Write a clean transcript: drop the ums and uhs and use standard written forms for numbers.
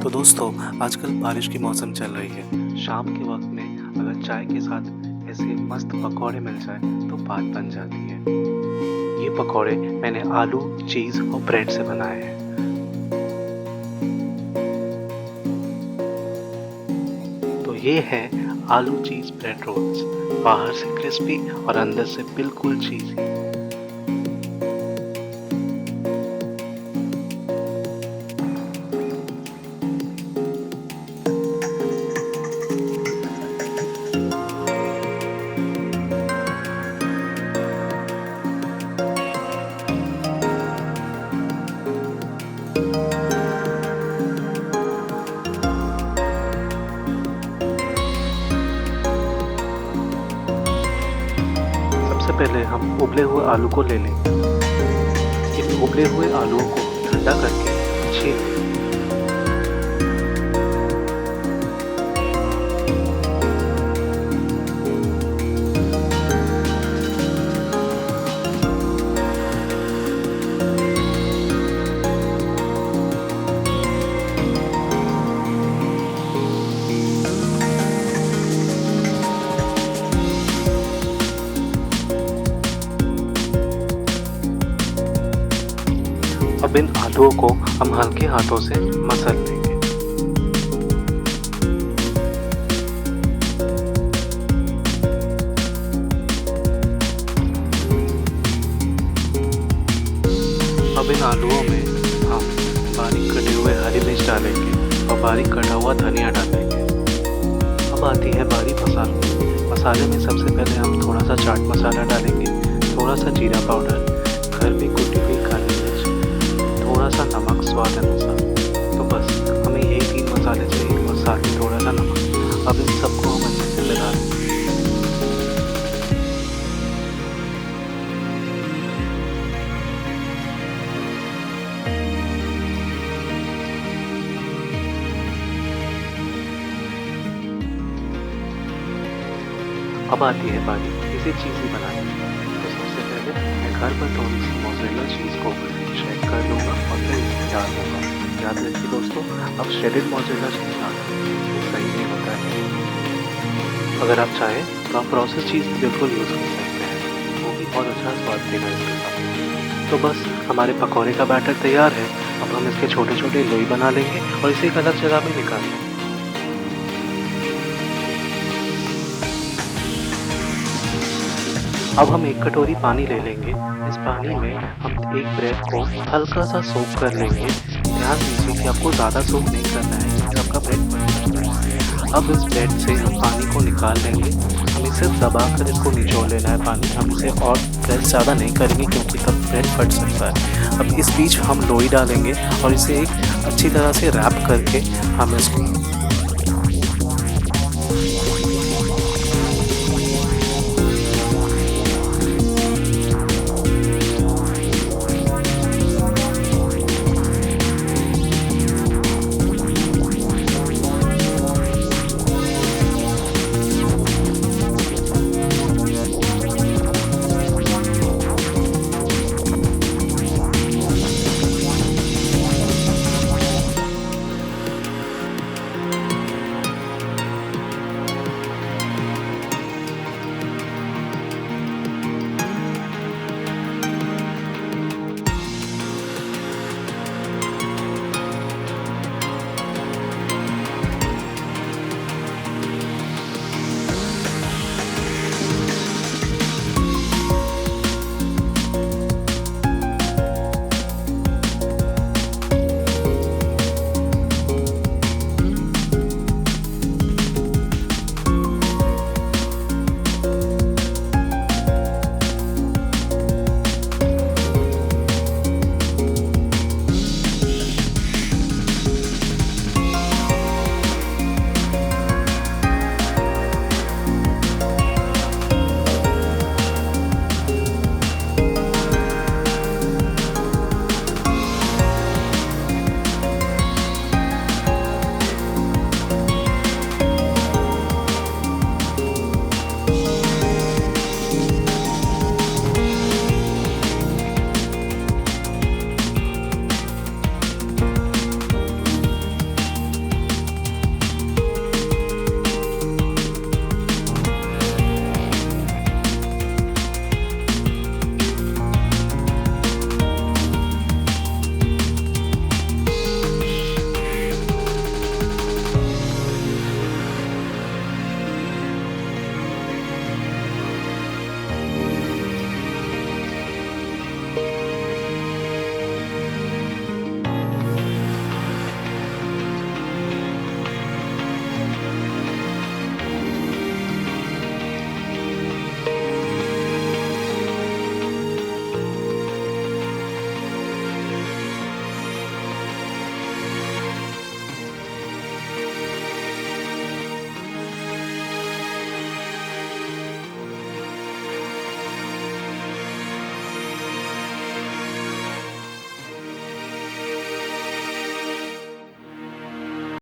तो दोस्तों, आजकल बारिश की मौसम चल रही है। शाम के वक्त में अगर चाय के साथ ऐसे मस्त पकौड़े मिल जाए तो बात बन जाती है। ये पकौड़े मैंने आलू, चीज़ और ब्रेड से बनाए हैं। तो ये है आलू चीज़ ब्रेड रोल्स, बाहर से क्रिस्पी और अंदर से बिल्कुल चीज़ी। सबसे पहले हम उबले हुए आलू को ले लेंगे। इन उबले हुए आलूओं को ठंडा करके छील लें। अब इन आलूओं को हम हल्के हाथों से मसल लेंगे। अब इन आलूओं में हम बारीक कटे हुए हरी मिर्च डालेंगे और बारीक कटा हुआ धनिया डालेंगे। अब आती है बारी मसाले में सबसे पहले हम थोड़ा सा चाट मसाला डालेंगे, थोड़ा सा जीरा पाउडर, घर में कुटी हुई काली मिर्च, थोड़ा सा नमक स्वाद अनुसार। तो बस हमें यही 3 मसाले चाहिए और साथ ही थोड़ा सा नमक। अब इन सबको हम अच्छे से मिला लेंगे। अब आती है बारी इसे चीज़ी बनाने की। तो सबसे पहले मैं घर पर थोड़ी सी मोज़रेला चीज़ को श्रेड कर लूँगा और फिर इसे डाल दूँगा। याद रखिए दोस्तों, अब श्रेडेड मोज़रेला चीज़ डालें, ये सही नहीं होता है। अगर आप चाहें तो आप प्रोसेस चीज़ बिल्कुल यूज़ कर सकते हैं, वो भी बहुत अच्छा स्वाद देगा इसके साथ। तो बस हमारे पकौड़े का बैटर तैयार है। अब हम इसके छोटे छोटे लोई बना लेंगे और इसे एक अलग जगह में निकाल लेंगे। अब हम 1 कटोरी पानी ले लेंगे। इस पानी में हम एक ब्रेड को हल्का सा सोक कर लेंगे। ध्यान दीजिए कि आपको ज़्यादा सोक नहीं करना है क्योंकि आपका ब्रेड फट सकता है। अब इस ब्रेड से हम पानी को निकाल लेंगे। हमें सिर्फ दबा कर इसको निचोड़ लेना है पानी। हम इसे और प्रेस ज़्यादा नहीं करेंगे क्योंकि तब ब्रेड फट सकता है। अब इस बीच हम लोई डालेंगे और इसे एक अच्छी तरह से रैप करके हम इसको